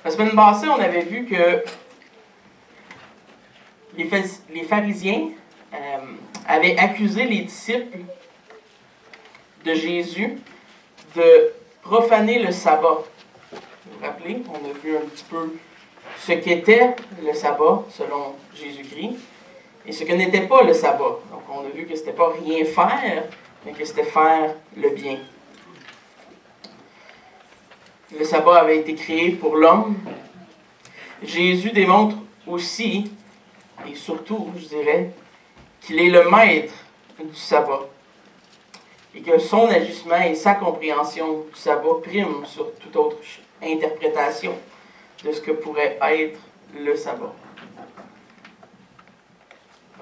La semaine passée, on avait vu que les pharisiens avaient accusé les disciples de Jésus de profaner le sabbat. Vous vous rappelez, on a vu un petit peu ce qu'était le sabbat selon Jésus-Christ et ce que n'était pas le sabbat. Donc on a vu que c'était pas rien faire, mais que c'était faire le bien. Le sabbat avait été créé pour l'homme. Jésus démontre aussi, et surtout, je dirais, qu'il est le maître du sabbat. Et que son agissement et sa compréhension du sabbat priment sur toute autre interprétation de ce que pourrait être le sabbat.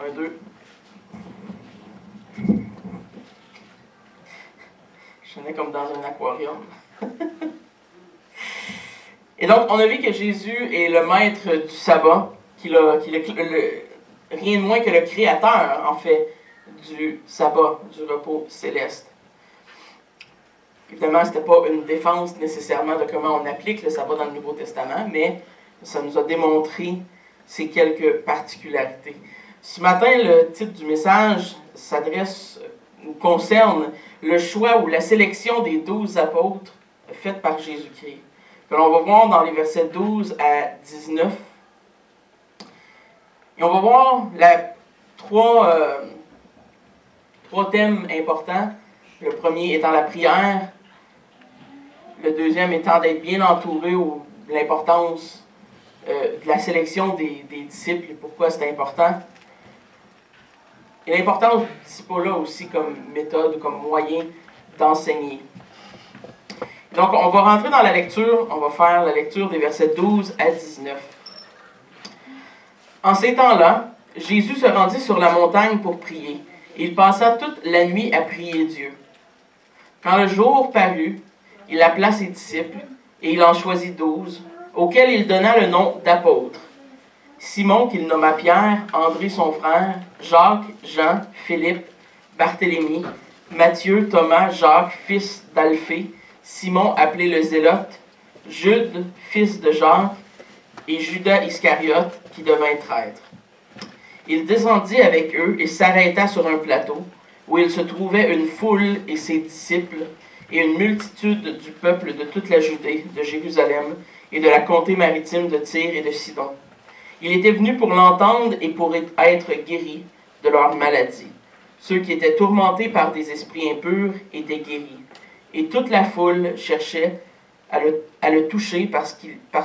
1, 2. Je sonnais comme dans un aquarium. Et donc, on a vu que Jésus est le maître du sabbat, rien de moins que le créateur, en fait, du sabbat, du repos céleste. Évidemment, ce n'était pas une défense nécessairement de comment on applique le sabbat dans le Nouveau Testament, mais ça nous a démontré ses quelques particularités. Ce matin, le titre du message concerne le choix ou la sélection des 12 apôtres faite par Jésus-Christ, que l'on va voir dans les versets 12 à 19. Et on va voir trois thèmes importants. Le premier étant la prière, le deuxième étant d'être bien entouré, ou l'importance de la sélection des disciples et pourquoi c'est important. Et l'importance du disciple-là aussi comme méthode ou comme moyen d'enseigner. Donc, on va rentrer dans la lecture. On va faire la lecture des versets 12 à 19. En ces temps-là, Jésus se rendit sur la montagne pour prier. Il passa toute la nuit à prier Dieu. Quand le jour parut, il appela ses disciples, et il en choisit 12, auxquels il donna le nom d'apôtres. Simon, qu'il nomma Pierre, André son frère, Jacques, Jean, Philippe, Barthélemy, Matthieu, Thomas, Jacques, fils d'Alphée, Simon, appelé le Zélote, Jude, fils de Jacques, et Judas Iscariote, qui devint traître. Il descendit avec eux et s'arrêta sur un plateau, où il se trouvait une foule et ses disciples, et une multitude du peuple de toute la Judée, de Jérusalem, et de la contrée maritime de Tyr et de Sidon. Il était venu pour l'entendre et pour être guéri de leur maladie. Ceux qui étaient tourmentés par des esprits impurs étaient guéris. Et toute la foule cherchait à le toucher parce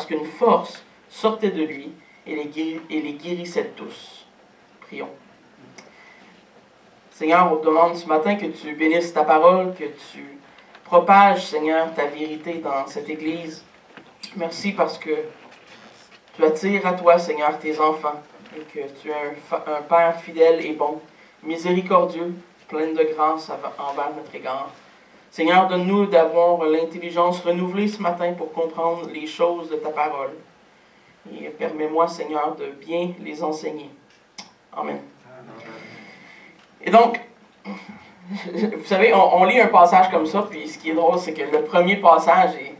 qu'une force sortait de lui et les guérissait tous. Prions. Seigneur, on te demande ce matin que tu bénisses ta parole, que tu propages, Seigneur, ta vérité dans cette Église. Merci parce que tu attires à toi, Seigneur, tes enfants, et que tu es un Père fidèle et bon, miséricordieux, plein de grâce envers notre égard. Seigneur, donne-nous d'avoir l'intelligence renouvelée ce matin pour comprendre les choses de ta parole. Et permets-moi, Seigneur, de bien les enseigner. Amen. Et donc, vous savez, on lit un passage comme ça, puis ce qui est drôle, c'est que le premier passage est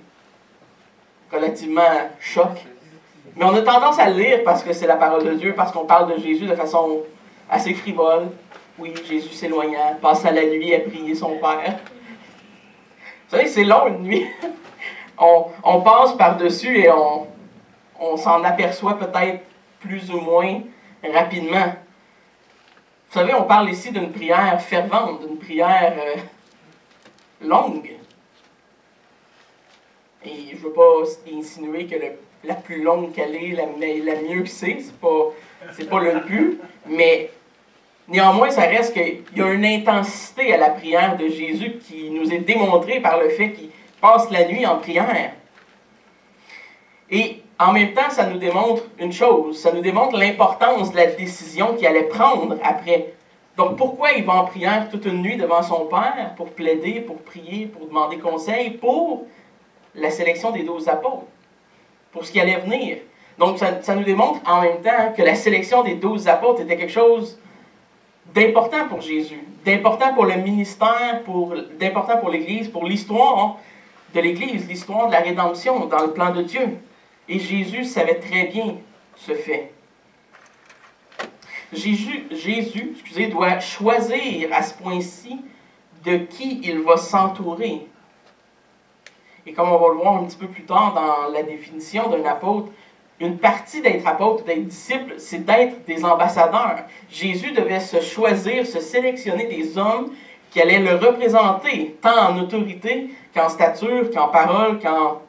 relativement choc. Mais on a tendance à le lire parce que c'est la parole de Dieu, parce qu'on parle de Jésus de façon assez frivole. Oui, Jésus s'éloigna, passa la nuit à prier son Père. Vous savez, c'est long une nuit. On passe par-dessus et on s'en aperçoit peut-être plus ou moins rapidement. Vous savez, on parle ici d'une prière fervente, d'une prière longue. Et je ne veux pas insinuer que la plus longue qu'elle est, la mieux que c'est pas le but, mais néanmoins, ça reste qu'il y a une intensité à la prière de Jésus qui nous est démontrée par le fait qu'il passe la nuit en prière. Et en même temps, ça nous démontre une chose, ça nous démontre l'importance de la décision qu'il allait prendre après. Donc pourquoi il va en prière toute une nuit devant son Père pour plaider, pour prier, pour demander conseil, pour la sélection des 12 apôtres, pour ce qui allait venir. Donc ça nous démontre en même temps que la sélection des 12 apôtres était quelque chose d'important pour Jésus, d'important pour le ministère, d'important pour l'Église, pour l'histoire de l'Église, l'histoire de la rédemption dans le plan de Dieu. Et Jésus savait très bien ce fait. Jésus, doit choisir à ce point-ci de qui il va s'entourer. Et comme on va le voir un petit peu plus tard dans la définition d'un apôtre, une partie d'être apôtre, d'être disciple, c'est d'être des ambassadeurs. Jésus devait se choisir, se sélectionner des hommes qui allaient le représenter, tant en autorité qu'en stature, qu'en parole, qu'en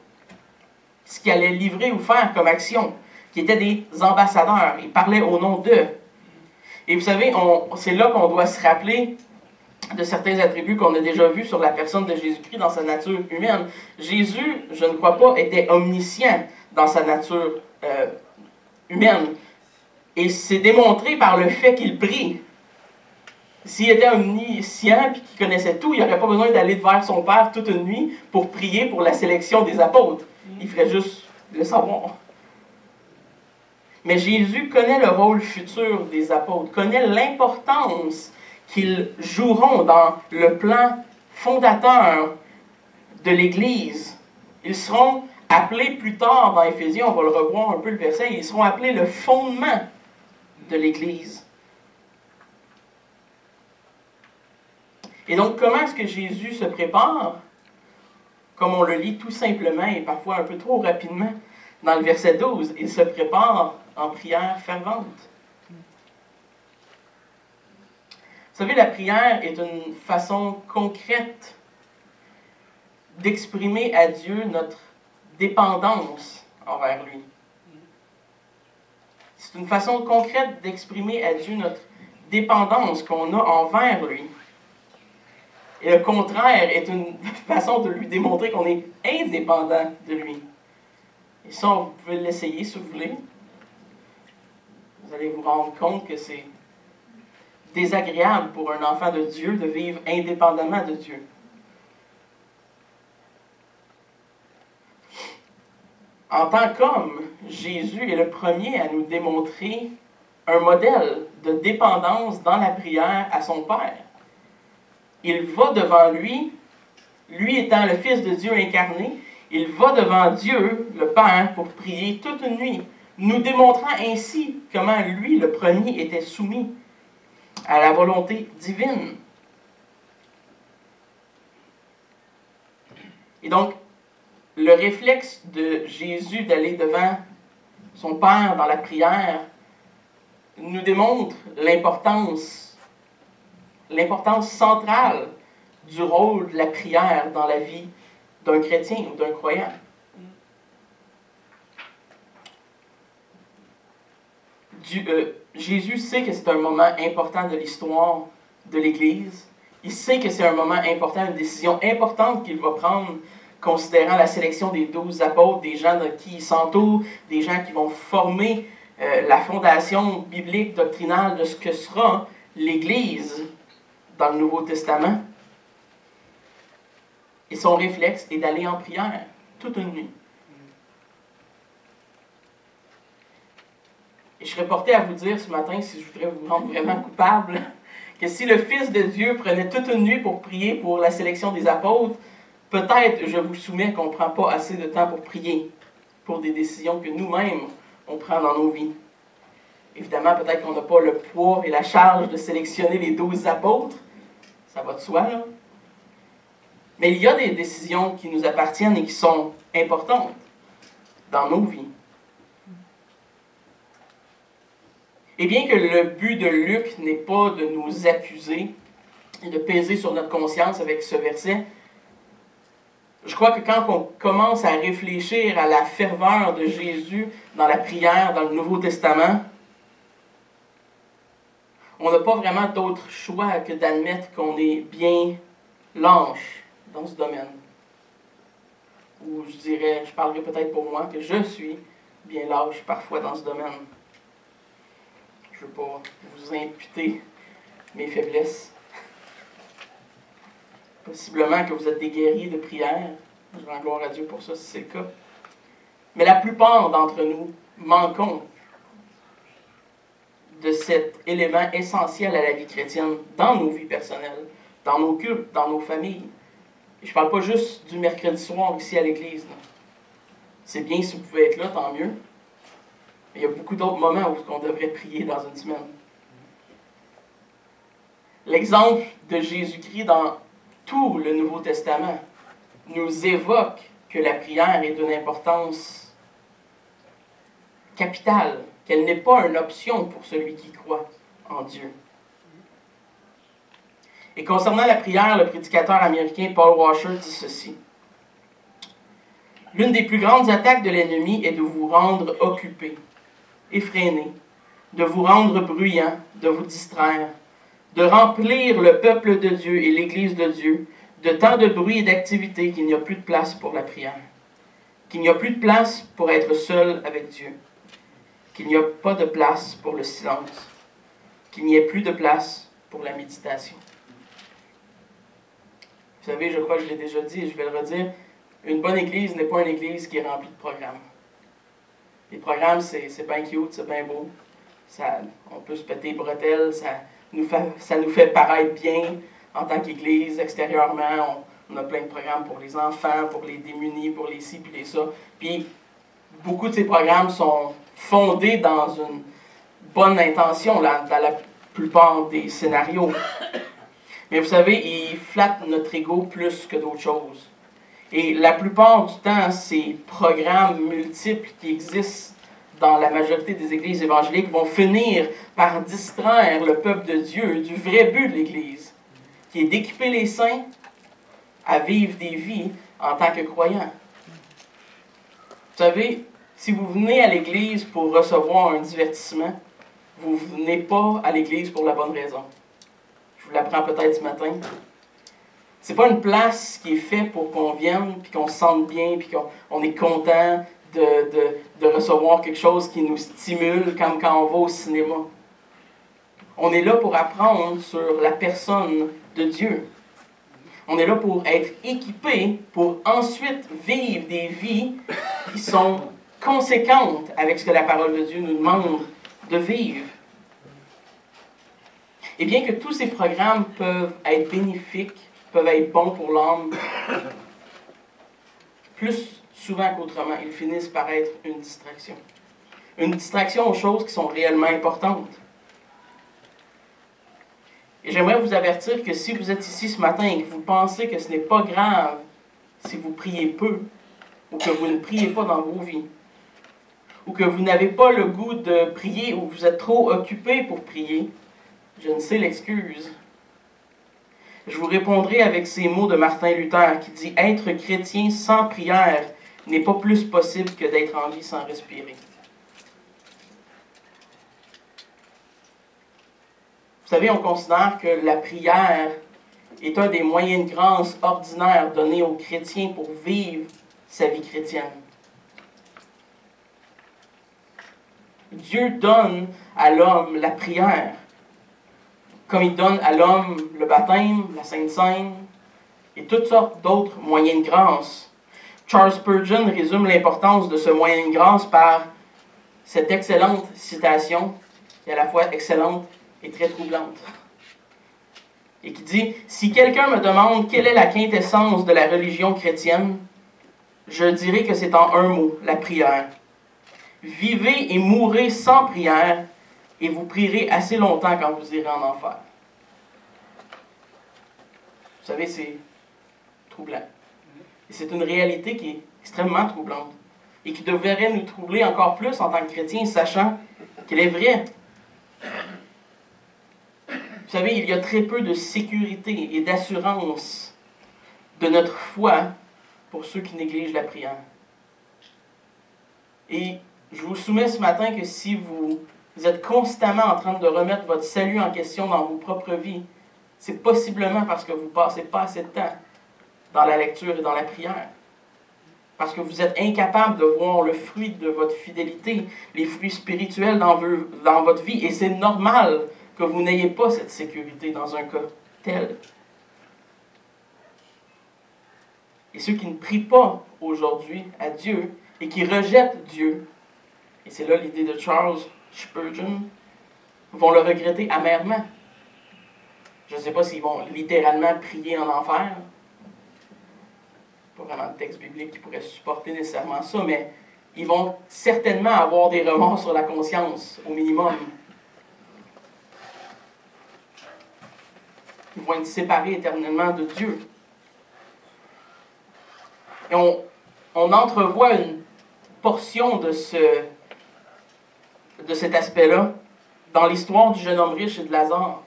ce qu'il allait livrer ou faire comme action, qui étaient des ambassadeurs. Il parlait au nom d'eux. Et vous savez, c'est là qu'on doit se rappeler de certains attributs qu'on a déjà vus sur la personne de Jésus-Christ dans sa nature humaine. Jésus, je ne crois pas, était omniscient dans sa nature humaine. Et c'est démontré par le fait qu'il prie. S'il était omniscient et qu'il connaissait tout, il n'aurait pas besoin d'aller vers son Père toute une nuit pour prier pour la sélection des apôtres. Il ferait juste le savoir. Mais Jésus connaît le rôle futur des apôtres, connaît l'importance qu'ils joueront dans le plan fondateur de l'Église. Ils seront appelés plus tard dans Éphésiens, on va le revoir un peu le verset, ils seront appelés le fondement de l'Église. Et donc, comment est-ce que Jésus se prépare? Comme on le lit tout simplement et parfois un peu trop rapidement dans le verset 12, il se prépare en prière fervente. Vous savez, la prière est une façon concrète d'exprimer à Dieu notre dépendance envers lui. C'est une façon concrète d'exprimer à Dieu notre dépendance qu'on a envers lui. Et le contraire est une façon de lui démontrer qu'on est indépendant de lui. Et ça, vous pouvez l'essayer si vous voulez. Vous allez vous rendre compte que c'est désagréable pour un enfant de Dieu de vivre indépendamment de Dieu. En tant qu'homme, Jésus est le premier à nous démontrer un modèle de dépendance dans la prière à son Père. Il va devant lui étant le Fils de Dieu incarné, il va devant Dieu, le Père, pour prier toute une nuit, nous démontrant ainsi comment lui, le premier, était soumis à la volonté divine. Et donc, le réflexe de Jésus d'aller devant son Père dans la prière nous démontre l'importance centrale du rôle de la prière dans la vie d'un chrétien ou d'un croyant. Jésus sait que c'est un moment important de l'histoire de l'Église. Il sait que c'est un moment important, une décision importante qu'il va prendre, considérant la sélection des 12 apôtres, des gens de qui il s'entoure, des gens qui vont former la fondation biblique, doctrinale de ce que sera l'Église dans le Nouveau Testament. Et son réflexe est d'aller en prière toute une nuit. Et je serais porté à vous dire ce matin, si je voudrais vous rendre vraiment coupable, que si le Fils de Dieu prenait toute une nuit pour prier pour la sélection des apôtres, peut-être, je vous soumets qu'on ne prend pas assez de temps pour prier, pour des décisions que nous-mêmes, on prend dans nos vies. Évidemment, peut-être qu'on n'a pas le poids et la charge de sélectionner les 12 apôtres, ça va de soi, là. Mais il y a des décisions qui nous appartiennent et qui sont importantes dans nos vies. Et bien que le but de Luc n'est pas de nous accuser et de peser sur notre conscience avec ce verset, je crois que quand on commence à réfléchir à la ferveur de Jésus dans la prière, dans le Nouveau Testament, on n'a pas vraiment d'autre choix que d'admettre qu'on est bien lâche dans ce domaine. Ou je parlerai peut-être pour moi, que je suis bien lâche parfois dans ce domaine. Je ne veux pas vous imputer mes faiblesses. Possiblement que vous êtes des guerriers de prière. Je rends gloire à Dieu pour ça, si c'est le cas. Mais la plupart d'entre nous manquons de cet élément essentiel à la vie chrétienne dans nos vies personnelles, dans nos cultes, dans nos familles. Et je ne parle pas juste du mercredi soir ici à l'église. C'est bien si vous pouvez être là, tant mieux. Mais il y a beaucoup d'autres moments où on devrait prier dans une semaine. L'exemple de Jésus-Christ dans tout le Nouveau Testament nous évoque que la prière est d'une importance capitale, qu'elle n'est pas une option pour celui qui croit en Dieu. Et concernant la prière, le prédicateur américain Paul Washer dit ceci. L'une des plus grandes attaques de l'ennemi est de vous rendre occupé, effréné, de vous rendre bruyant, de vous distraire, de remplir le peuple de Dieu et l'Église de Dieu de tant de bruit et d'activité qu'il n'y a plus de place pour la prière, qu'il n'y a plus de place pour être seul avec Dieu, qu'il n'y a pas de place pour le silence, qu'il n'y ait plus de place pour la méditation. Vous savez, je crois que je l'ai déjà dit et je vais le redire, une bonne église n'est pas une église qui est remplie de programmes. Les programmes, c'est bien cute, c'est bien beau. On peut se péter les bretelles, ça nous fait paraître bien en tant qu'église, extérieurement. On a plein de programmes pour les enfants, pour les démunis, pour les ci, puis les ça. Puis, beaucoup de ces programmes sont fondés dans une bonne intention, là, dans la plupart des scénarios. Mais vous savez, ils flattent notre ego plus que d'autres choses. Et la plupart du temps, ces programmes multiples qui existent dans la majorité des églises évangéliques vont finir par distraire le peuple de Dieu du vrai but de l'Église, qui est d'équiper les saints à vivre des vies en tant que croyants. Vous savez, si vous venez à l'Église pour recevoir un divertissement, vous ne venez pas à l'Église pour la bonne raison. Je vous l'apprends peut-être ce matin. C'est pas une place qui est faite pour qu'on vienne, puis qu'on se sente bien, puis qu'on est content de recevoir quelque chose qui nous stimule, comme quand on va au cinéma. On est là pour apprendre sur la personne de Dieu. On est là pour être équipé, pour ensuite vivre des vies qui sont conséquentes avec ce que la parole de Dieu nous demande de vivre. Et bien que tous ces programmes peuvent être bénéfiques, peuvent être bons pour l'âme, plus souvent qu'autrement, ils finissent par être une distraction. Une distraction aux choses qui sont réellement importantes. Et j'aimerais vous avertir que si vous êtes ici ce matin et que vous pensez que ce n'est pas grave si vous priez peu, ou que vous ne priez pas dans vos vies, ou que vous n'avez pas le goût de prier, ou que vous êtes trop occupé pour prier, je ne sais l'excuse. Je vous répondrai avec ces mots de Martin Luther qui dit « Être chrétien sans prière n'est pas plus possible que d'être en vie sans respirer. » Vous savez, on considère que la prière est un des moyens de grâce ordinaires donnés aux chrétiens pour vivre sa vie chrétienne. Dieu donne à l'homme la prière, comme il donne à l'homme le baptême, la Sainte Seine, et toutes sortes d'autres moyens de grâce. Charles Spurgeon résume l'importance de ce moyen de grâce par cette excellente citation, qui est à la fois excellente et très troublante, et qui dit « Si quelqu'un me demande quelle est la quintessence de la religion chrétienne, je dirais que c'est en un mot, la prière. Vivez et mourrez sans prière, et vous prierez assez longtemps quand vous irez en enfer. » Vous savez, c'est troublant. Et c'est une réalité qui est extrêmement troublante et qui devrait nous troubler encore plus en tant que chrétiens, sachant qu'elle est vraie. Vous savez, il y a très peu de sécurité et d'assurance de notre foi pour ceux qui négligent la prière. Et je vous soumets ce matin que si vous êtes constamment en train de remettre votre salut en question dans vos propres vies, c'est possiblement parce que vous ne passez pas assez de temps dans la lecture et dans la prière. Parce que vous êtes incapable de voir le fruit de votre fidélité, les fruits spirituels dans votre vie. Et c'est normal que vous n'ayez pas cette sécurité dans un cas tel. Et ceux qui ne prient pas aujourd'hui à Dieu et qui rejettent Dieu, et c'est là l'idée de Charles Spurgeon, vont le regretter amèrement. Je ne sais pas s'ils vont littéralement prier en enfer. Pas pas vraiment de texte biblique qui pourrait supporter nécessairement ça, mais ils vont certainement avoir des remords sur la conscience, au minimum. Ils vont être séparés éternellement de Dieu. Et on entrevoit une portion de cet aspect-là dans l'histoire du jeune homme riche et de Lazare,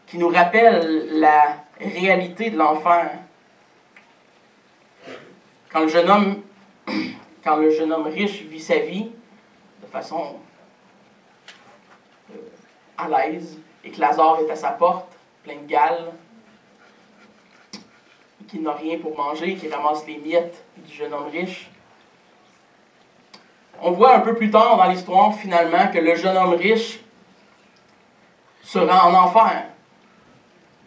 qui nous rappelle la réalité de l'enfer. Quand le jeune homme riche vit sa vie de façon à l'aise, et que Lazare est à sa porte, plein de gales, et qu'il n'a rien pour manger, qu'il ramasse les miettes du jeune homme riche, on voit un peu plus tard dans l'histoire, finalement, que le jeune homme riche se rend en enfer,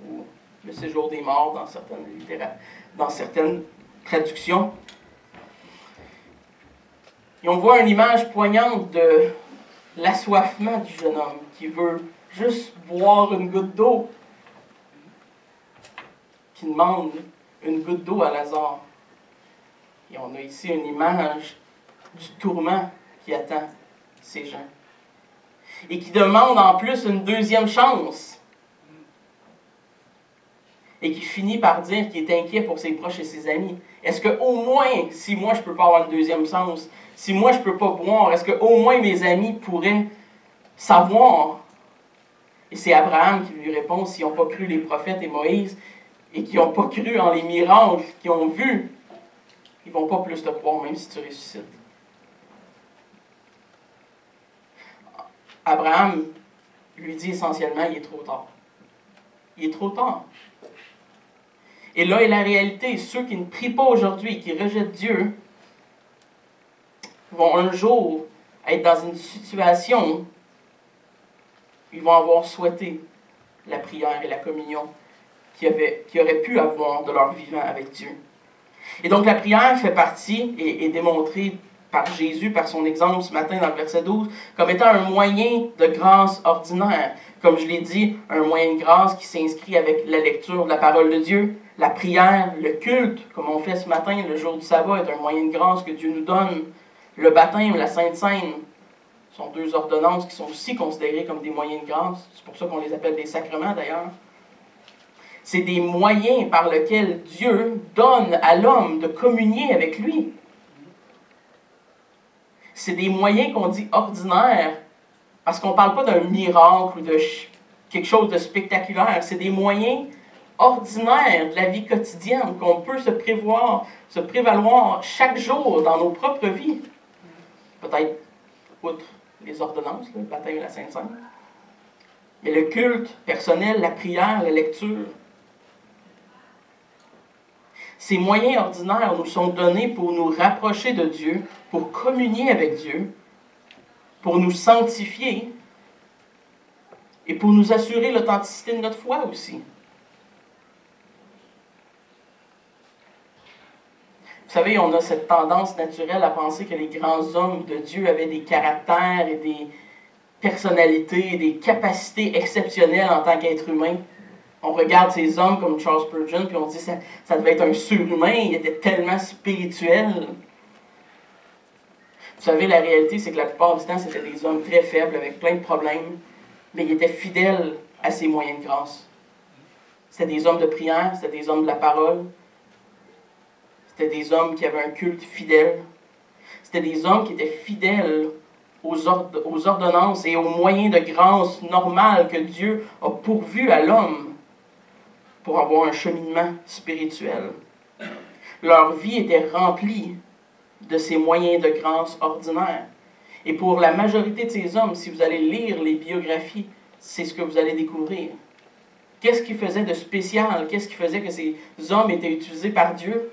ou le séjour des morts dans certaines traductions. Et on voit une image poignante de l'assoiffement du jeune homme qui veut juste boire une goutte d'eau, qui demande une goutte d'eau à Lazare. Et on a ici une image du tourment qui attend ces gens. Et qui demande en plus une deuxième chance. Et qui finit par dire qu'il est inquiet pour ses proches et ses amis. Est-ce qu'au moins, si moi je ne peux pas avoir une deuxième chance, si moi je ne peux pas boire, est-ce qu'au moins mes amis pourraient savoir? Et c'est Abraham qui lui répond, s'ils n'ont pas cru les prophètes et Moïse, et qui n'ont pas cru en les miracles qu'ils ont vus, ils ne vont pas plus te croire, même si tu ressuscites. Abraham lui dit essentiellement, il est trop tard. Il est trop tard. Et là est la réalité. Ceux qui ne prient pas aujourd'hui, qui rejettent Dieu, vont un jour être dans une situation où ils vont avoir souhaité la prière et la communion qu'ils auraient pu avoir de leur vivant avec Dieu. Et donc la prière fait partie, et est démontrée par Jésus, par son exemple ce matin dans le verset 12, comme étant un moyen de grâce ordinaire. Comme je l'ai dit, un moyen de grâce qui s'inscrit avec la lecture de la parole de Dieu, la prière, le culte, comme on fait ce matin, le jour du sabbat, est un moyen de grâce que Dieu nous donne. Le baptême, la Sainte Seine, sont deux ordonnances qui sont aussi considérées comme des moyens de grâce. C'est pour ça qu'on les appelle des sacrements d'ailleurs. C'est des moyens par lesquels Dieu donne à l'homme de communier avec lui. C'est des moyens qu'on dit ordinaires, parce qu'on ne parle pas d'un miracle ou de quelque chose de spectaculaire. C'est des moyens ordinaires de la vie quotidienne qu'on peut se prévaloir chaque jour dans nos propres vies. Peut-être outre les ordonnances, le baptême et la Sainte Seine. Mais le culte personnel, la prière, la lecture. Ces moyens ordinaires nous sont donnés pour nous rapprocher de Dieu, pour communier avec Dieu, pour nous sanctifier et pour nous assurer l'authenticité de notre foi aussi. Vous savez, on a cette tendance naturelle à penser que les grands hommes de Dieu avaient des caractères et des personnalités, des capacités exceptionnelles en tant qu'être humain. On regarde ces hommes comme Charles Spurgeon, puis on dit que ça devait être un surhumain, il était tellement spirituel. Vous savez, la réalité, c'est que la plupart du temps, c'était des hommes très faibles, avec plein de problèmes, mais ils étaient fidèles à ces moyens de grâce. C'était des hommes de prière, c'était des hommes de la parole, c'était des hommes qui avaient un culte fidèle, c'était des hommes qui étaient fidèles aux ordonnances et aux moyens de grâce normales que Dieu a pourvus à l'homme pour avoir un cheminement spirituel. Leur vie était remplie de ces moyens de grâce ordinaires. Et pour la majorité de ces hommes, si vous allez lire les biographies, c'est ce que vous allez découvrir. Qu'est-ce qui faisait de spécial? Qu'est-ce qui faisait que ces hommes étaient utilisés par Dieu?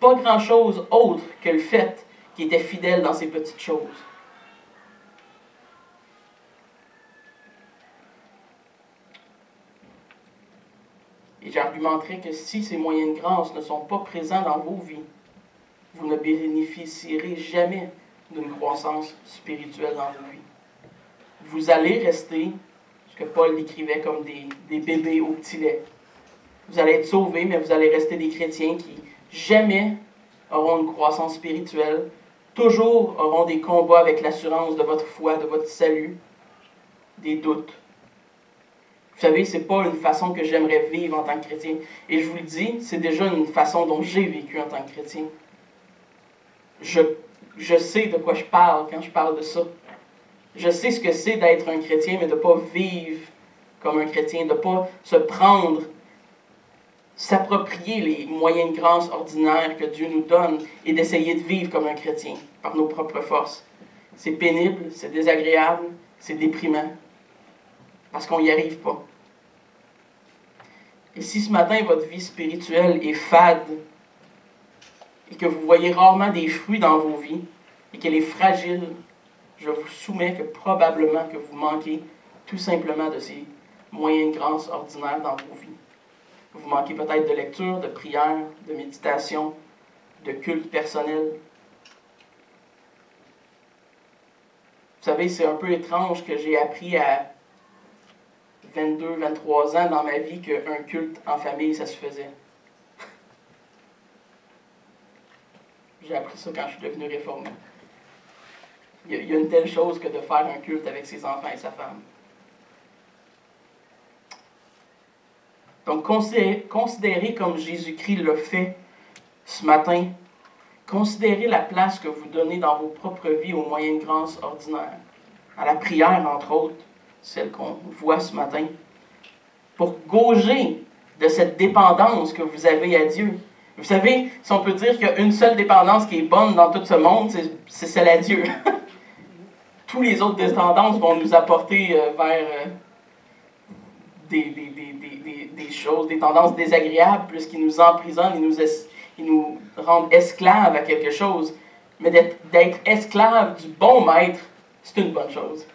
Pas grand-chose autre que le fait qu'ils étaient fidèles dans ces petites choses. Et j'argumenterai que si ces moyens de grâce ne sont pas présents dans vos vies, vous ne bénéficierez jamais d'une croissance spirituelle dans vos vies. Vous allez rester, ce que Paul décrivait comme des bébés au petit lait. Vous allez être sauvés, mais vous allez rester des chrétiens qui jamais auront une croissance spirituelle, toujours auront des combats avec l'assurance de votre foi, de votre salut, des doutes. Vous savez, ce n'est pas une façon que j'aimerais vivre en tant que chrétien. Et je vous le dis, c'est déjà une façon dont j'ai vécu en tant que chrétien. Je sais de quoi je parle quand je parle de ça. Je sais ce que c'est d'être un chrétien, mais de ne pas vivre comme un chrétien, de ne pas se prendre, s'approprier les moyens de grâce ordinaires que Dieu nous donne et d'essayer de vivre comme un chrétien par nos propres forces. C'est pénible, c'est désagréable, c'est déprimant, parce qu'on n'y arrive pas. Et si ce matin, votre vie spirituelle est fade, et que vous voyez rarement des fruits dans vos vies, et qu'elle est fragile, je vous soumets que probablement que vous manquez tout simplement de ces moyens de grâce ordinaires dans vos vies. Vous manquez peut-être de lecture, de prière, de méditation, de culte personnel. Vous savez, c'est un peu étrange que j'ai appris à 22, 23 ans dans ma vie qu'un culte en famille, ça se faisait. J'ai appris ça quand je suis devenu réformé. Il y a une telle chose que de faire un culte avec ses enfants et sa femme. Donc, considérez comme Jésus-Christ l'a fait ce matin. Considérez la place que vous donnez dans vos propres vies aux moyens de grâce ordinaires. À la prière, entre autres, celle qu'on voit ce matin. Pour gauger de cette dépendance que vous avez à Dieu. Vous savez, si on peut dire qu'il y a une seule dépendance qui est bonne dans tout ce monde, c'est celle à Dieu. Tous les autres dépendances vont nous apporter vers des choses, des tendances désagréables, puisqu'ils nous emprisonnent, ils nous rendent esclaves à quelque chose. Mais d'être esclave du bon maître, c'est une bonne chose.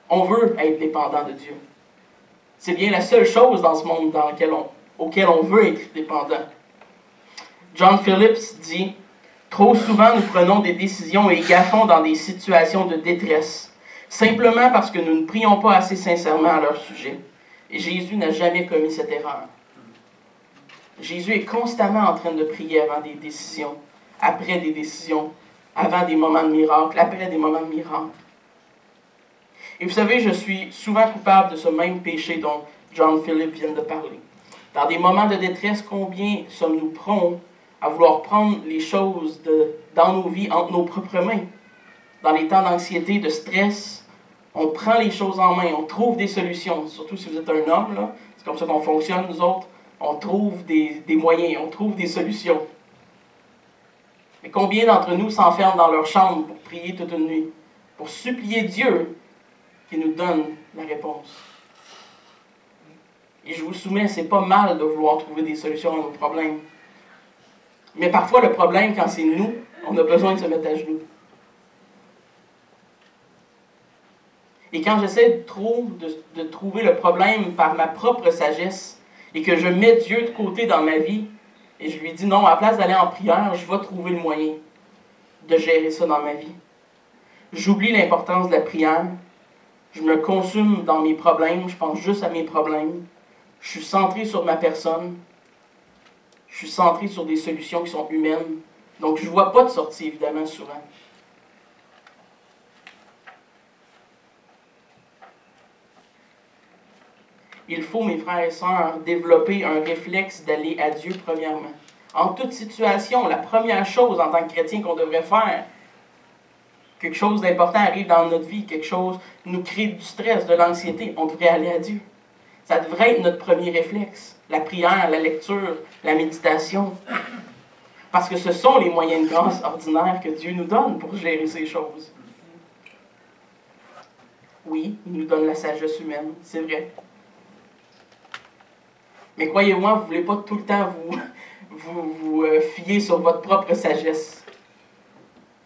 On veut être dépendant de Dieu. C'est bien la seule chose dans ce monde auquel on veut être dépendant. John Phillips dit « Trop souvent, nous prenons des décisions et gaffons dans des situations de détresse, simplement parce que nous ne prions pas assez sincèrement à leur sujet. Et Jésus n'a jamais commis cette erreur. Jésus est constamment en train de prier avant des décisions, après des décisions, avant des moments de miracle, après des moments de miracle. Et vous savez, je suis souvent coupable de ce même péché dont John Phillips vient de parler. Dans des moments de détresse, combien sommes-nous prompts à vouloir prendre les choses dans nos vies entre nos propres mains? Dans les temps d'anxiété, de stress, on prend les choses en main, on trouve des solutions. Surtout si vous êtes un homme, là, c'est comme ça qu'on fonctionne, nous autres. On trouve des moyens, on trouve des solutions. Mais combien d'entre nous s'enferment dans leur chambre pour prier toute une nuit, pour supplier Dieu qui nous donne la réponse? Et je vous soumets, c'est pas mal de vouloir trouver des solutions à nos problèmes. Mais parfois, le problème, quand c'est nous, on a besoin de se mettre à genoux. Et quand j'essaie de trouver le problème par ma propre sagesse, et que je mets Dieu de côté dans ma vie, et je lui dis non, à la place d'aller en prière, je vais trouver le moyen de gérer ça dans ma vie. J'oublie l'importance de la prière, je me consume dans mes problèmes, je pense juste à mes problèmes, je suis centré sur ma personne, je suis centré sur des solutions qui sont humaines, donc je ne vois pas de sortie, évidemment, souvent. Il faut, mes frères et sœurs, développer un réflexe d'aller à Dieu premièrement. En toute situation, la première chose en tant que chrétien qu'on devrait faire, quelque chose d'important arrive dans notre vie, quelque chose nous crée du stress, de l'anxiété, on devrait aller à Dieu. Ça devrait être notre premier réflexe. La prière, la lecture, la méditation. Parce que ce sont les moyens de grâce ordinaires que Dieu nous donne pour gérer ces choses. Oui, il nous donne la sagesse humaine, c'est vrai. Mais croyez-moi, vous ne voulez pas tout le temps vous fier sur votre propre sagesse.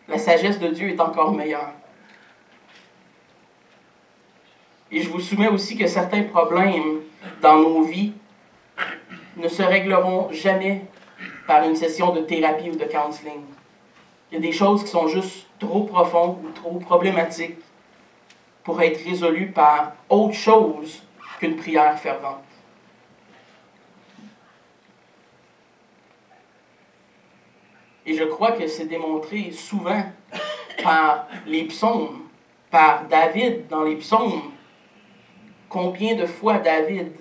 La sagesse de Dieu est encore meilleure. Et je vous soumets aussi que certains problèmes dans nos vies ne se régleront jamais par une session de thérapie ou de counseling. Il y a des choses qui sont juste trop profondes ou trop problématiques pour être résolues par autre chose qu'une prière fervente. Et je crois que c'est démontré souvent par les psaumes, par David dans les psaumes. Combien de fois David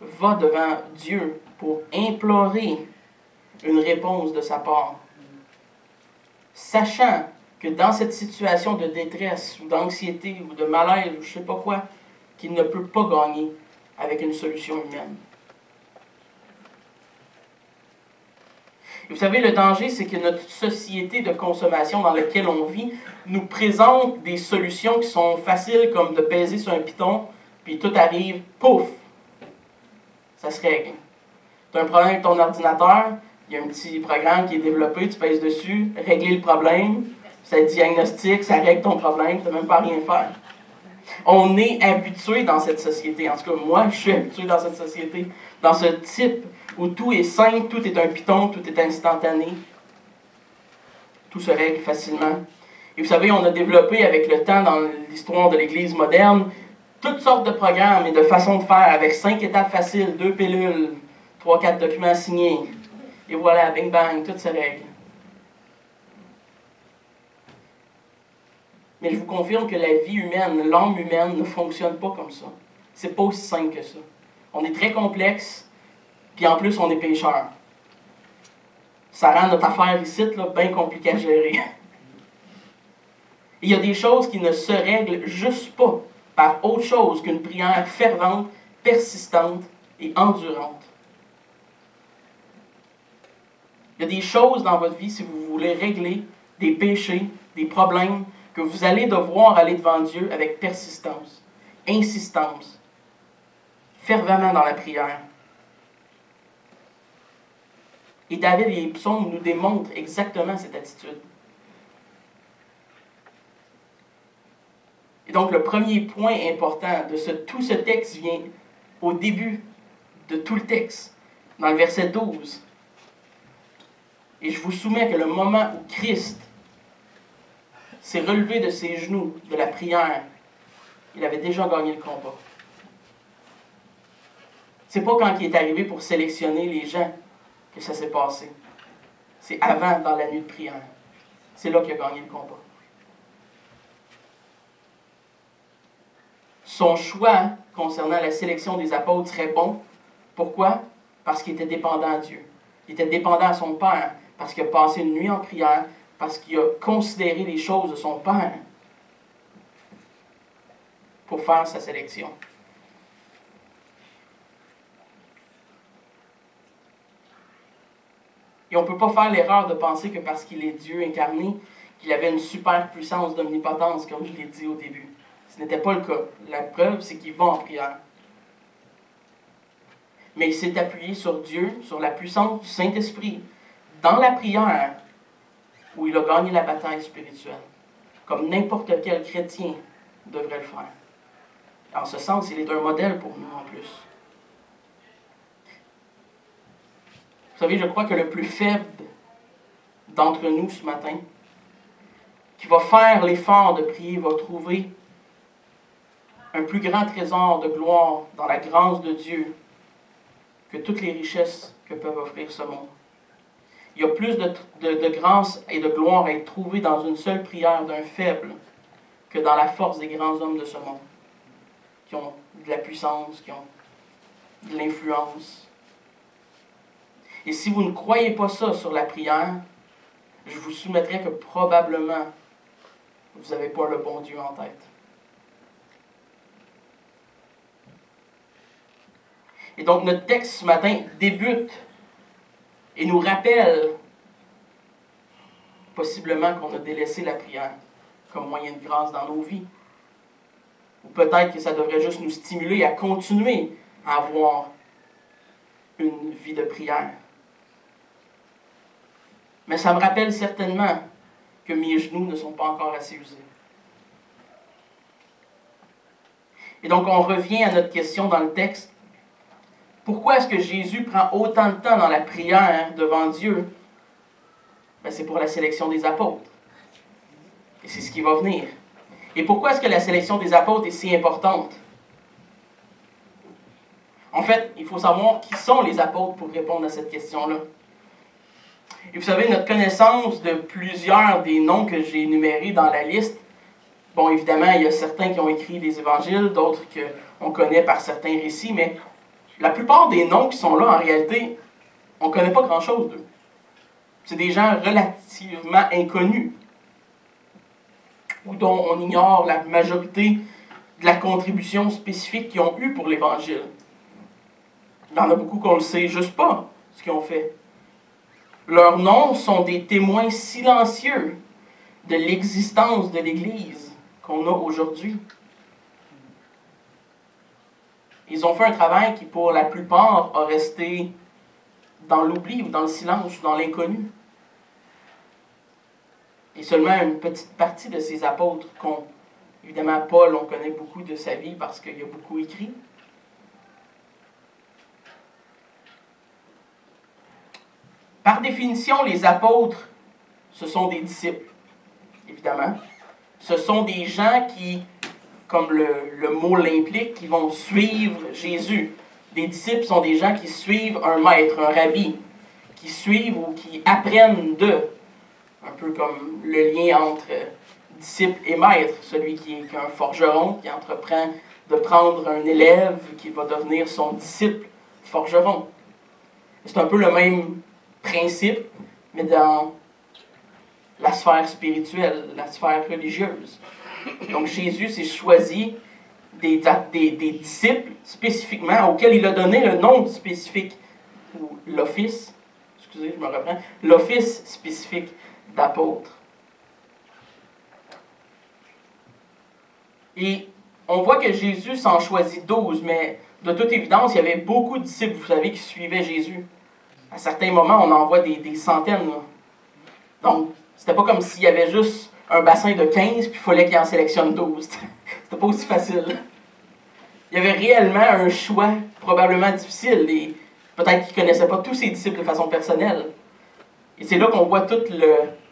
va devant Dieu pour implorer une réponse de sa part, sachant que dans cette situation de détresse ou d'anxiété ou de malaise ou je ne sais pas quoi, qu'il ne peut pas gagner avec une solution humaine. Et vous savez, le danger, c'est que notre société de consommation dans laquelle on vit nous présente des solutions qui sont faciles, comme de peser sur un piton, puis tout arrive, pouf, ça se règle. Tu as un problème avec ton ordinateur, il y a un petit programme qui est développé, tu pèses dessus, régler le problème, ça diagnostique, ça règle ton problème, tu n'as même pas rien à faire. On est habitué dans cette société, en tout cas moi je suis habitué dans cette société, dans ce type où tout est simple, tout est un piton, tout est instantané, tout se règle facilement. Et vous savez, on a développé avec le temps dans l'histoire de l'Église moderne toutes sortes de programmes et de façons de faire avec 5 étapes faciles, 2 pilules, 3-4 documents signés. Et voilà, bing bang, tout se règle. Mais je vous confirme que la vie humaine, l'âme humaine ne fonctionne pas comme ça. C'est pas aussi simple que ça. On est très complexe, puis en plus on est pécheurs. Ça rend notre affaire ici là, bien compliquée à gérer. Il y a des choses qui ne se règlent juste pas par autre chose qu'une prière fervente, persistante et endurante. Il y a des choses dans votre vie, si vous voulez régler des péchés, des problèmes, que vous allez devoir aller devant Dieu avec persistance, insistance, fervemment dans la prière. Et David et les psaumes nous démontrent exactement cette attitude. Et donc le premier point important de tout ce texte vient au début de tout le texte, dans le verset 12. Et je vous soumets que le moment où Christ s'est relevé de ses genoux de la prière, il avait déjà gagné le combat. C'est pas quand il est arrivé pour sélectionner les gens que ça s'est passé. C'est avant, dans la nuit de prière. C'est là qu'il a gagné le combat. Son choix concernant la sélection des apôtres serait bon. Pourquoi? Parce qu'il était dépendant à Dieu. Il était dépendant à son Père, parce qu'il a passé une nuit en prière, parce qu'il a considéré les choses de son Père pour faire sa sélection. Et on ne peut pas faire l'erreur de penser que parce qu'il est Dieu incarné, qu'il avait une super puissance d'omnipotence, comme je l'ai dit au début. Ce n'était pas le cas. La preuve, c'est qu'il va en prière. Mais il s'est appuyé sur Dieu, sur la puissance du Saint-Esprit, dans la prière, où il a gagné la bataille spirituelle, comme n'importe quel chrétien devrait le faire. En ce sens, il est un modèle pour nous en plus. Vous savez, je crois que le plus faible d'entre nous ce matin, qui va faire l'effort de prier, va trouver un plus grand trésor de gloire dans la grâce de Dieu que toutes les richesses que peuvent offrir ce monde. Il y a plus de grâce et de gloire à être trouvé dans une seule prière d'un faible que dans la force des grands hommes de ce monde, qui ont de la puissance, qui ont de l'influence. Et si vous ne croyez pas ça sur la prière, je vous soumettrai que probablement vous n'avez pas le bon Dieu en tête. Et donc notre texte ce matin débute et nous rappelle possiblement qu'on a délaissé la prière comme moyen de grâce dans nos vies. Ou peut-être que ça devrait juste nous stimuler à continuer à avoir une vie de prière. Mais ça me rappelle certainement que mes genoux ne sont pas encore assez usés. Et donc on revient à notre question dans le texte. Pourquoi est-ce que Jésus prend autant de temps dans la prière devant Dieu? Ben, c'est pour la sélection des apôtres. Et c'est ce qui va venir. Et pourquoi est-ce que la sélection des apôtres est si importante? En fait, il faut savoir qui sont les apôtres pour répondre à cette question-là. Et vous savez, notre connaissance de plusieurs des noms que j'ai énumérés dans la liste, bon, évidemment, il y a certains qui ont écrit des évangiles, d'autres qu'on connaît par certains récits, mais la plupart des noms qui sont là, en réalité, on ne connaît pas grand-chose d'eux. C'est des gens relativement inconnus, ou dont on ignore la majorité de la contribution spécifique qu'ils ont eue pour l'Évangile. Il y en a beaucoup qu'on ne sait juste pas ce qu'ils ont fait. Leurs noms sont des témoins silencieux de l'existence de l'Église qu'on a aujourd'hui. Ils ont fait un travail qui, pour la plupart, a resté dans l'oubli, ou dans le silence, ou dans l'inconnu. Et seulement une petite partie de ces apôtres évidemment, Paul, on connaît beaucoup de sa vie parce qu'il a beaucoup écrit. Par définition, les apôtres, ce sont des disciples, évidemment. Ce sont des gens qui, comme le mot l'implique, qui vont suivre Jésus. Des disciples sont des gens qui suivent un maître, un rabbi, qui suivent ou qui apprennent d'eux. Un peu comme le lien entre disciple et maître, celui qui est un forgeron, qui entreprend de prendre un élève qui va devenir son disciple forgeron. C'est un peu le même principe, mais dans la sphère spirituelle, la sphère religieuse. Donc Jésus s'est choisi des disciples spécifiquement, auxquels il a donné le nom spécifique, ou l'office, excusez, je me reprends, l'office spécifique d'apôtre. Et on voit que Jésus s'en choisit 12, mais de toute évidence, il y avait beaucoup de disciples, vous savez, qui suivaient Jésus. À certains moments, on en voit des centaines. Là. Donc, c'était pas comme s'il y avait juste un bassin de 15, puis il fallait qu'il en sélectionne 12. C'était pas aussi facile. Il y avait réellement un choix probablement difficile, et peut-être qu'il ne connaissait pas tous ses disciples de façon personnelle. Et c'est là qu'on voit tout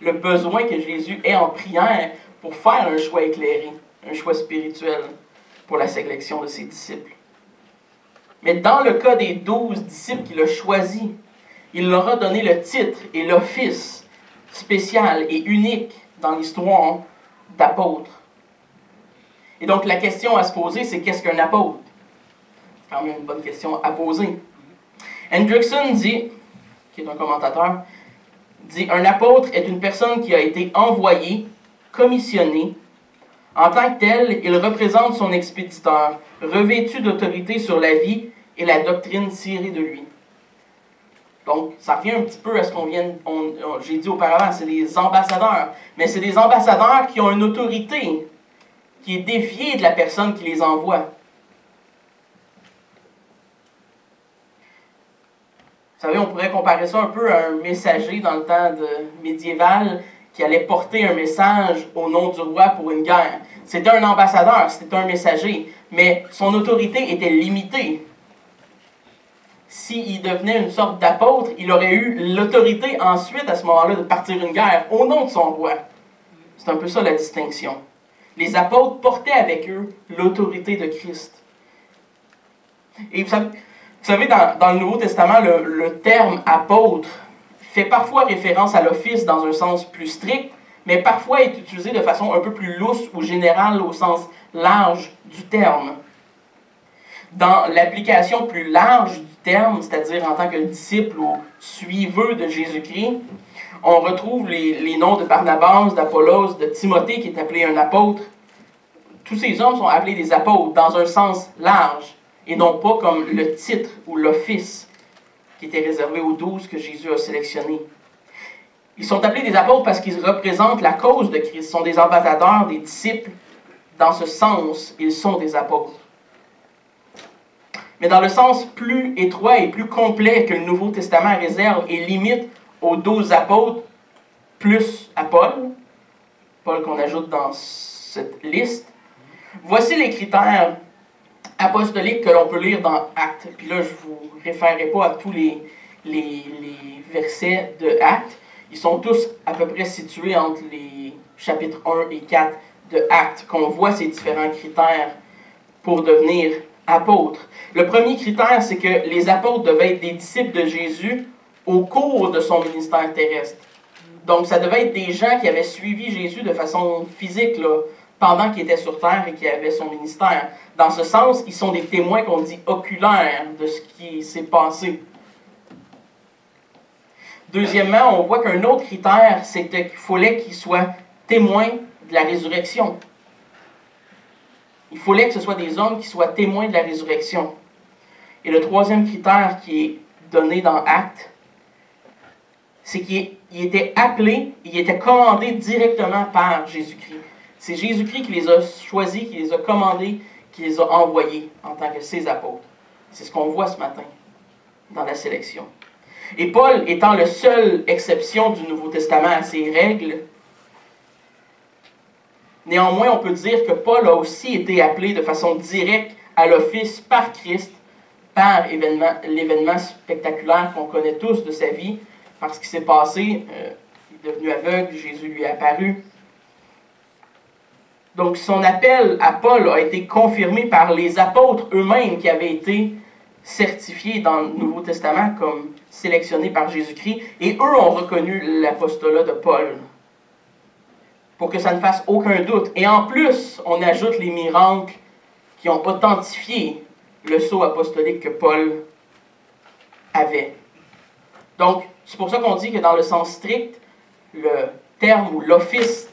le besoin que Jésus ait en prière pour faire un choix éclairé, un choix spirituel pour la sélection de ses disciples. Mais dans le cas des 12 disciples qu'il a choisis, il leur a donné le titre et l'office spécial et unique dans l'histoire d'apôtre. Et donc la question à se poser, c'est qu'est-ce qu'un apôtre? C'est quand même une bonne question à poser. Hendrickson dit, qui est un commentateur, dit « Un apôtre est une personne qui a été envoyée, comissionnée. En tant que tel, il représente son expéditeur, revêtu d'autorité sur la vie et la doctrine tirée de lui. » Donc, ça revient un petit peu à ce j'ai dit auparavant, c'est des ambassadeurs. Mais c'est des ambassadeurs qui ont une autorité qui est défiée de la personne qui les envoie. Vous savez, on pourrait comparer ça un peu à un messager dans le temps médiéval qui allait porter un message au nom du roi pour une guerre. C'était un ambassadeur, c'était un messager, mais son autorité était limitée. S'il devenait une sorte d'apôtre, il aurait eu l'autorité ensuite, à ce moment-là, de partir une guerre au nom de son roi. C'est un peu ça la distinction. Les apôtres portaient avec eux l'autorité de Christ. Et vous savez dans le Nouveau Testament, le terme apôtre fait parfois référence à l'office dans un sens plus strict, mais parfois est utilisé de façon un peu plus lousse ou générale au sens large du terme. Dans l'application plus large du terme, c'est-à-dire en tant que disciple ou suiveur de Jésus-Christ, on retrouve les noms de Barnabas, d'Apollos, de Timothée qui est appelé un apôtre. Tous ces hommes sont appelés des apôtres dans un sens large et non pas comme le titre ou l'office qui était réservé aux 12 que Jésus a sélectionnés. Ils sont appelés des apôtres parce qu'ils représentent la cause de Christ. Ils sont des ambassadeurs, des disciples. Dans ce sens, ils sont des apôtres. Mais dans le sens plus étroit et plus complet que le Nouveau Testament réserve et limite aux 12 apôtres, plus à Paul qu'on ajoute dans cette liste, voici les critères apostoliques que l'on peut lire dans Actes. Puis là, je ne vous référerai pas à tous les versets de Actes. Ils sont tous à peu près situés entre les chapitres 1 et 4 de Actes, qu'on voit ces différents critères pour devenir apôtres. Le premier critère, c'est que les apôtres devaient être des disciples de Jésus au cours de son ministère terrestre. Donc, ça devait être des gens qui avaient suivi Jésus de façon physique, là, pendant qu'il était sur terre et qui avait son ministère. Dans ce sens, ils sont des témoins qu'on dit oculaires de ce qui s'est passé. Deuxièmement, on voit qu'un autre critère, c'était qu'il fallait qu'ils soient témoins de la résurrection. Il fallait que ce soit des hommes qui soient témoins de la résurrection. Et le troisième critère qui est donné dans Actes, c'est qu'il était appelé, il était commandé directement par Jésus-Christ. C'est Jésus-Christ qui les a choisis, qui les a commandés, qui les a envoyés en tant que ses apôtres. C'est ce qu'on voit ce matin dans la sélection. Et Paul étant la seule exception du Nouveau Testament à ces règles, néanmoins on peut dire que Paul a aussi été appelé de façon directe à l'office par Christ, par l'événement spectaculaire qu'on connaît tous de sa vie, parce qu'il s'est passé, il est devenu aveugle, Jésus lui est apparu. Donc son appel à Paul a été confirmé par les apôtres eux-mêmes qui avaient été certifiés dans le Nouveau Testament comme sélectionnés par Jésus-Christ, et eux ont reconnu l'apostolat de Paul, pour que ça ne fasse aucun doute. Et en plus, on ajoute les miracles qui ont authentifié le sceau apostolique que Paul avait. Donc, c'est pour ça qu'on dit que dans le sens strict, le terme ou l'office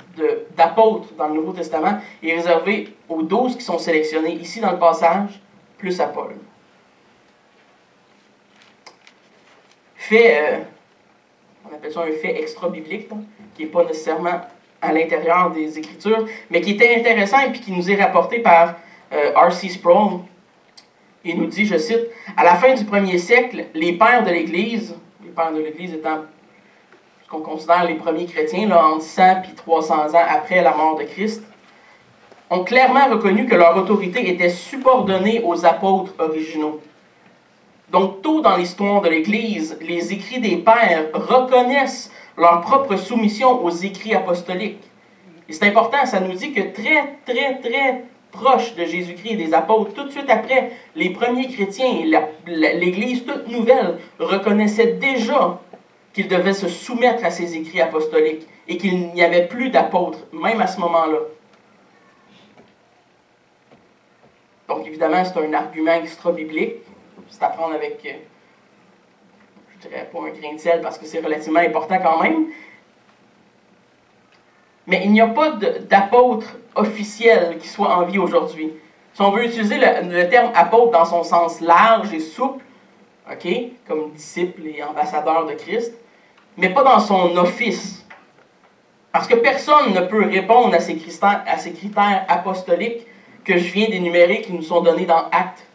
d'apôtre dans le Nouveau Testament est réservé aux 12 qui sont sélectionnés ici dans le passage, plus à Paul. On appelle ça un fait extra-biblique, qui n'est pas nécessairement à l'intérieur des Écritures, mais qui était intéressant et puis qui nous est rapporté par R.C. Sproul. Il nous dit, je cite, « À la fin du 1er siècle, les pères de l'Église étant ce qu'on considère les premiers chrétiens, là, entre 100 et 300 ans après la mort de Christ, ont clairement reconnu que leur autorité était subordonnée aux apôtres originaux. Donc, tôt dans l'histoire de l'Église, les écrits des pères reconnaissent leur propre soumission aux écrits apostoliques. Et c'est important, ça nous dit que très proche de Jésus-Christ et des apôtres, tout de suite après, les premiers chrétiens, l'Église toute nouvelle, reconnaissaient déjà qu'ils devaient se soumettre à ces écrits apostoliques et qu'il n'y avait plus d'apôtres, même à ce moment-là. Donc, évidemment, c'est un argument extra-biblique. C'est à prendre avec, je dirais pas un grain de sel parce que c'est relativement important quand même. Mais il n'y a pas d'apôtre officiel qui soit en vie aujourd'hui. Si on veut utiliser le terme apôtre dans son sens large et souple, ok, comme disciple et ambassadeur de Christ, mais pas dans son office. Parce que personne ne peut répondre à ces critères apostoliques que je viens d'énumérer qui nous sont donnés dans Actes,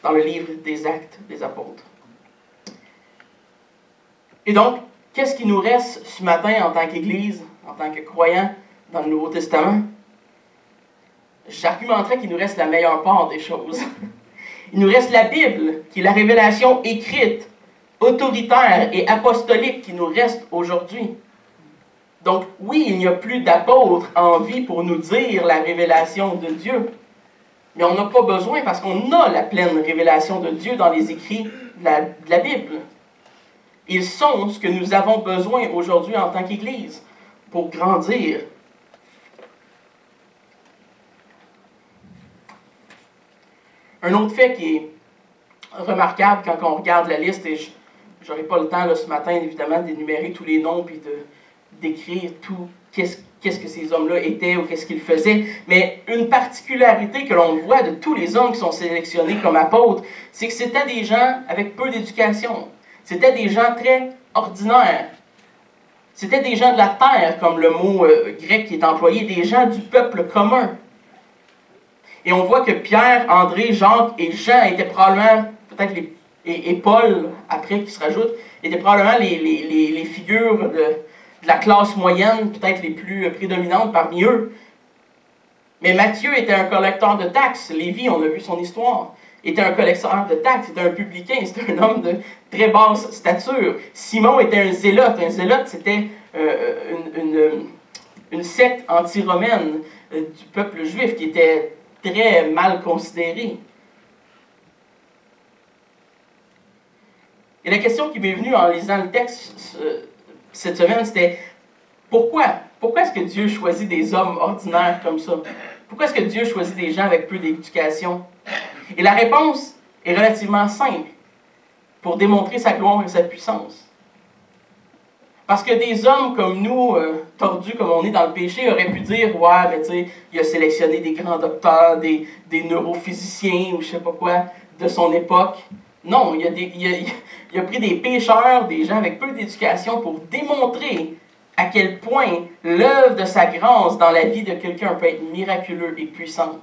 dans le livre des Actes des Apôtres. Et donc, qu'est-ce qui nous reste ce matin en tant qu'Église, en tant que croyants dans le Nouveau Testament? J'argumenterais qu'il nous reste la meilleure part des choses. Il nous reste la Bible, qui est la révélation écrite, autoritaire et apostolique qui nous reste aujourd'hui. Donc, oui, il n'y a plus d'apôtres en vie pour nous dire la révélation de Dieu. Mais on n'a pas besoin parce qu'on a la pleine révélation de Dieu dans les écrits de la Bible. Ils sont ce que nous avons besoin aujourd'hui en tant qu'Église pour grandir. Un autre fait qui est remarquable quand on regarde la liste, et je n'aurai pas le temps là, ce matin évidemment d'énumérer tous les noms et d'écrire tout qu'est-ce que ces hommes-là étaient ou qu'est-ce qu'ils faisaient, mais une particularité que l'on voit de tous les hommes qui sont sélectionnés comme apôtres, c'est que c'était des gens avec peu d'éducation. C'était des gens très ordinaires. C'était des gens de la terre, comme le mot grec qui est employé, des gens du peuple commun. Et on voit que Pierre, André, Jacques et Jean étaient probablement, peut-être et Paul, après qui se rajoute, étaient probablement les figures de la classe moyenne, peut-être les plus prédominantes parmi eux. Mais Matthieu était un collecteur de taxes. Lévi, on a vu son histoire, était un collecteur de taxes, c'était un publicain, c'était un homme de très basse stature. Simon était un zélote. Un zélote, c'était une secte anti-romaine du peuple juif qui était très mal considérée. Et la question qui m'est venue en lisant le texte cette semaine, c'était pourquoi? Pourquoi est-ce que Dieu choisit des hommes ordinaires comme ça? Pourquoi est-ce que Dieu choisit des gens avec peu d'éducation? Et la réponse est relativement simple, pour démontrer sa gloire et sa puissance. Parce que des hommes comme nous, tordus comme on est dans le péché, auraient pu dire, ouais, mais tu sais, il a sélectionné des grands docteurs, des neurophysiciens ou je sais pas quoi de son époque. Non, il a pris des pécheurs, des gens avec peu d'éducation pour démontrer à quel point l'œuvre de sa grâce dans la vie de quelqu'un peut être miraculeuse et puissante.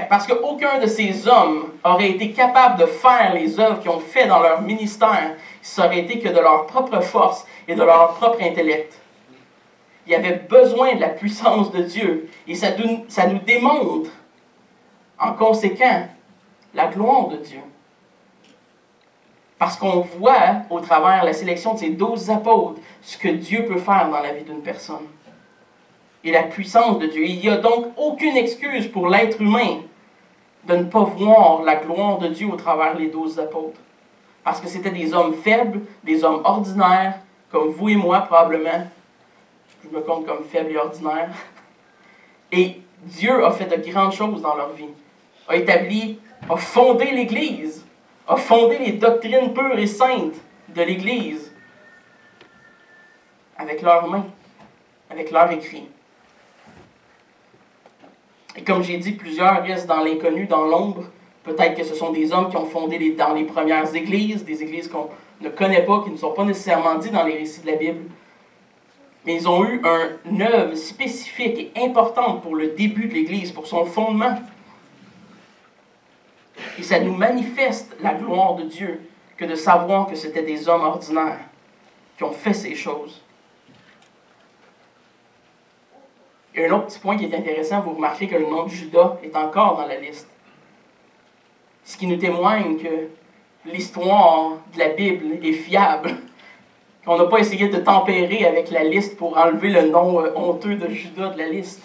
Parce qu'aucun de ces hommes aurait été capable de faire les œuvres qu'ils ont fait dans leur ministère, ça aurait été que de leur propre force et de leur propre intellect. Il y avait besoin de la puissance de Dieu. Et ça nous démontre, en conséquent, la gloire de Dieu. Parce qu'on voit, au travers la sélection de ces 12 apôtres, ce que Dieu peut faire dans la vie d'une personne. Et la puissance de Dieu. Il n'y a donc aucune excuse pour l'être humain de ne pas voir la gloire de Dieu au travers les 12 apôtres. Parce que c'était des hommes faibles, des hommes ordinaires, comme vous et moi probablement. Je me compte comme faible et ordinaire. Et Dieu a fait de grandes choses dans leur vie. A fondé l'Église, a fondé les doctrines pures et saintes de l'Église avec leurs mains, avec leurs écrits. Et comme j'ai dit, plusieurs restent dans l'inconnu, dans l'ombre. Peut-être que ce sont des hommes qui ont fondé dans les premières églises, des églises qu'on ne connaît pas, qui ne sont pas nécessairement dites dans les récits de la Bible. Mais ils ont eu une œuvre spécifique et importante pour le début de l'Église, pour son fondement. Et ça nous manifeste la gloire de Dieu que de savoir que c'était des hommes ordinaires qui ont fait ces choses. Il y a un autre petit point qui est intéressant, vous remarquez que le nom de Judas est encore dans la liste. Ce qui nous témoigne que l'histoire de la Bible est fiable. Qu'on n'a pas essayé de tempérer avec la liste pour enlever le nom honteux de Judas de la liste.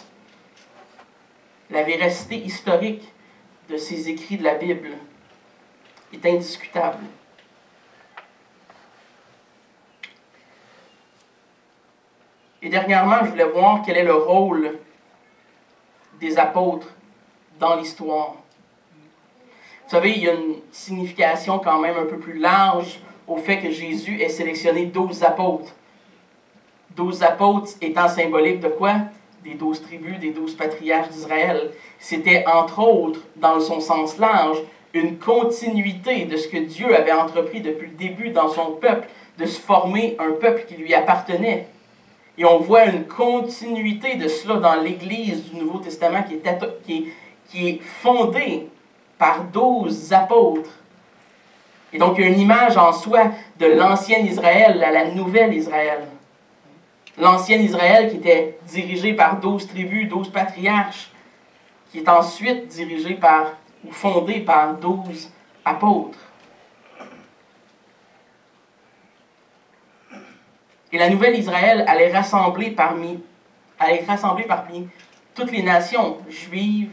La véracité historique de ces écrits de la Bible est indiscutable. Et dernièrement, je voulais voir quel est le rôle des apôtres dans l'histoire. Vous savez, il y a une signification quand même un peu plus large au fait que Jésus ait sélectionné 12 apôtres. 12 apôtres étant symbolique de quoi? Des 12 tribus, des 12 patriarches d'Israël. C'était entre autres, dans son sens large, une continuité de ce que Dieu avait entrepris depuis le début dans son peuple, de se former un peuple qui lui appartenait. Et on voit une continuité de cela dans l'Église du Nouveau Testament qui est fondée par 12 apôtres. Et donc, il y a une image en soi de l'ancien Israël à la nouvelle Israël. L'ancien Israël qui était dirigé par 12 tribus, 12 patriarches, qui est ensuite dirigé par, ou fondé par 12 apôtres. Et la nouvelle Israël allait rassembler parmi toutes les nations, juives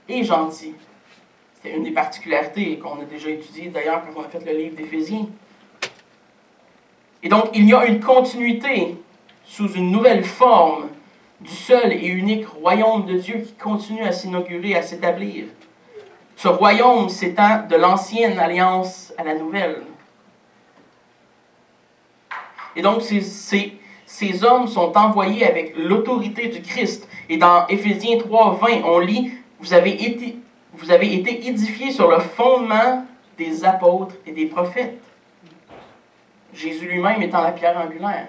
et gentilles. C'était une des particularités qu'on a déjà étudiées d'ailleurs quand on a fait le livre d'Éphésiens. Et donc, il y a une continuité sous une nouvelle forme du seul et unique royaume de Dieu qui continue à s'inaugurer, à s'établir. Ce royaume s'étend de l'ancienne alliance à la nouvelle. Et donc, ces hommes sont envoyés avec l'autorité du Christ. Et dans Éphésiens 3:20, on lit « Vous avez été édifiés sur le fondement des apôtres et des prophètes. » Jésus lui-même étant la pierre angulaire.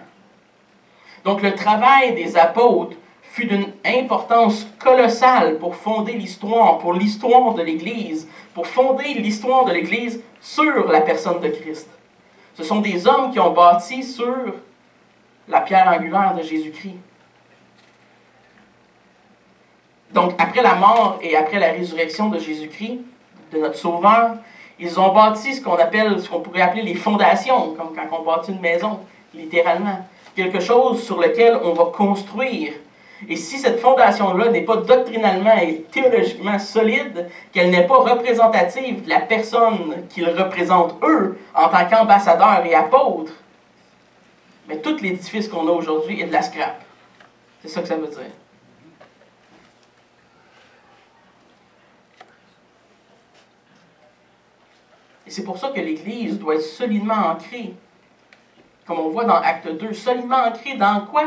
Donc, le travail des apôtres fut d'une importance colossale pour fonder l'histoire, pour l'histoire de l'Église, pour fonder l'histoire de l'Église sur la personne de Christ. Ce sont des hommes qui ont bâti sur la pierre angulaire de Jésus-Christ. Donc, après la mort et après la résurrection de Jésus-Christ, de notre Sauveur, ils ont bâti ce qu'on pourrait appeler les fondations, comme quand on bâtit une maison, littéralement. Quelque chose sur lequel on va construire. Et si cette fondation-là n'est pas doctrinalement et théologiquement solide, qu'elle n'est pas représentative de la personne qu'ils représentent eux en tant qu'ambassadeurs et apôtres, mais tout l'édifice qu'on a aujourd'hui est de la scrap. C'est ça que ça veut dire. Et c'est pour ça que l'Église doit être solidement ancrée, comme on voit dans Acte 2, solidement ancrée dans quoi?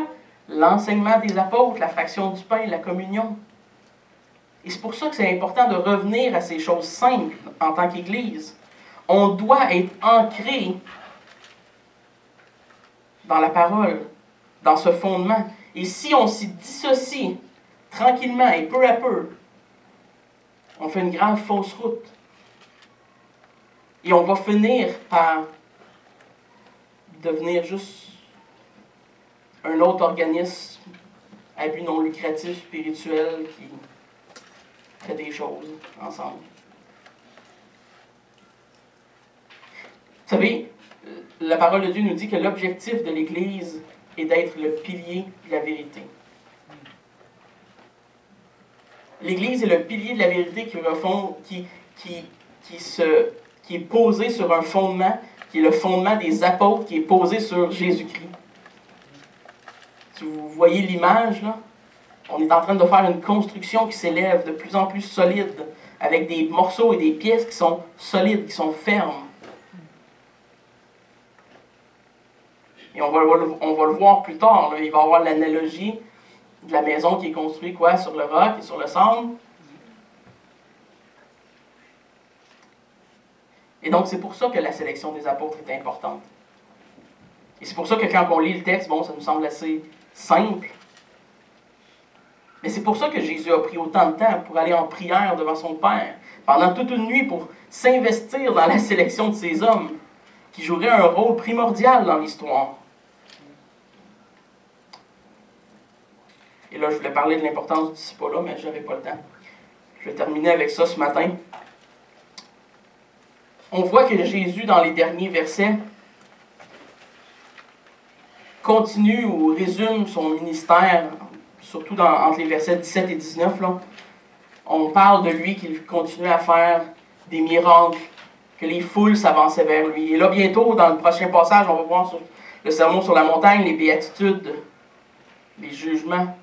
L'enseignement des apôtres, la fraction du pain, la communion. Et c'est pour ça que c'est important de revenir à ces choses simples en tant qu'Église. On doit être ancré dans la parole, dans ce fondement. Et si on s'y dissocie tranquillement et peu à peu, on fait une grande fausse route. Et on va finir par devenir juste un autre organisme à but non lucratif, spirituel, qui fait des choses ensemble. Vous savez, la parole de Dieu nous dit que l'objectif de l'Église est d'être le pilier de la vérité. L'Église est le pilier de la vérité qui est posé sur un fondement, qui est le fondement des apôtres, qui est posé sur Jésus-Christ. Si vous voyez l'image, là, on est en train de faire une construction qui s'élève de plus en plus solide, avec des morceaux et des pièces qui sont solides, qui sont fermes. Et on va le voir plus tard, là, il va y avoir l'analogie de la maison qui est construite quoi, sur le roc et sur le sable. Et donc, c'est pour ça que la sélection des apôtres est importante. Et c'est pour ça que quand on lit le texte, bon, ça nous semble assez simple. Mais c'est pour ça que Jésus a pris autant de temps pour aller en prière devant son Père, pendant toute une nuit, pour s'investir dans la sélection de ces hommes, qui joueraient un rôle primordial dans l'histoire. Et là, je voulais parler de l'importance du disciple-là, mais je n'avais pas le temps. Je vais terminer avec ça ce matin. On voit que Jésus, dans les derniers versets, continue ou résume son ministère, surtout entre les versets 17 et 19. Là. On parle de lui qu'il continuait à faire des miracles, que les foules s'avançaient vers lui. Et là, bientôt, dans le prochain passage, on va voir sur le sermon sur la montagne, les béatitudes, les jugements.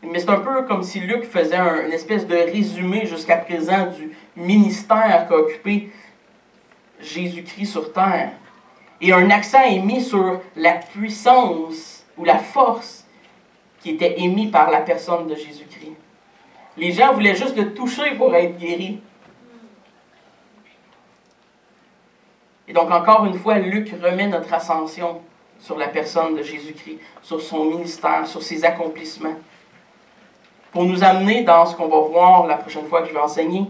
Mais c'est un peu comme si Luc faisait une espèce de résumé jusqu'à présent du ministère qu'a occupé Jésus-Christ sur terre. Et un accent est mis sur la puissance ou la force qui était émise par la personne de Jésus-Christ. Les gens voulaient juste le toucher pour être guéris. Et donc, encore une fois, Luc remet notre ascension sur la personne de Jésus-Christ, sur son ministère, sur ses accomplissements, pour nous amener dans ce qu'on va voir la prochaine fois que je vais enseigner,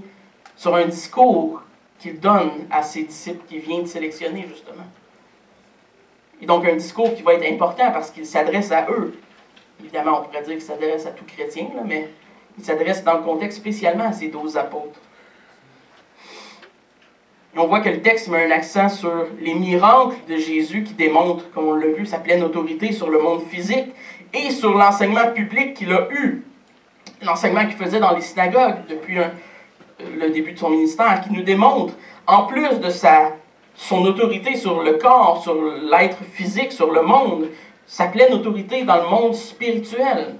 sur un discours qu'il donne à ses disciples qu'il vient de sélectionner, justement. Et donc, un discours qui va être important parce qu'il s'adresse à eux. Évidemment, on pourrait dire qu'il s'adresse à tout chrétien, là, mais il s'adresse dans le contexte spécialement à ces 12 apôtres. Et on voit que le texte met un accent sur les miracles de Jésus qui démontrent, comme on l'a vu, sa pleine autorité sur le monde physique et sur l'enseignement public qu'il a eu. L'enseignement qu'il faisait dans les synagogues depuis le début de son ministère, qui nous démontre, en plus de son autorité sur le corps, sur l'être physique, sur le monde, sa pleine autorité dans le monde spirituel.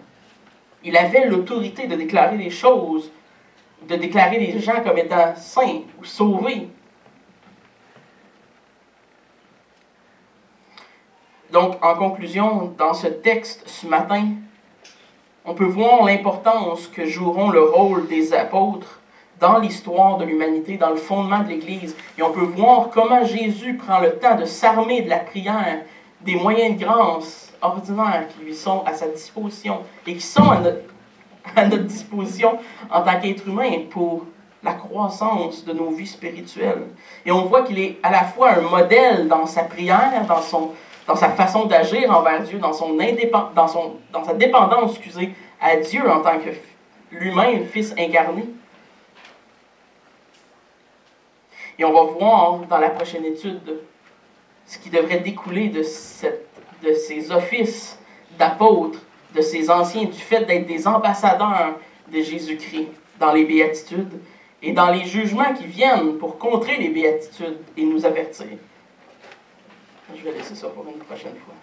Il avait l'autorité de déclarer des choses, de déclarer les gens comme étant saints ou sauvés. Donc, en conclusion, dans ce texte, ce matin, on peut voir l'importance que joueront le rôle des apôtres dans l'histoire de l'humanité, dans le fondement de l'Église. Et on peut voir comment Jésus prend le temps de s'armer de la prière, des moyens de grâce ordinaires qui lui sont à sa disposition et qui sont à notre disposition en tant qu'être humain pour la croissance de nos vies spirituelles. Et on voit qu'il est à la fois un modèle dans sa prière, dans sa façon d'agir envers Dieu, dans sa dépendance, à Dieu en tant que lui-même, Fils incarné. Et on va voir dans la prochaine étude ce qui devrait découler de ces offices d'apôtres, de ces anciens, du fait d'être des ambassadeurs de Jésus-Christ dans les béatitudes et dans les jugements qui viennent pour contrer les béatitudes et nous avertir. Je vais laisser ça pour une prochaine fois.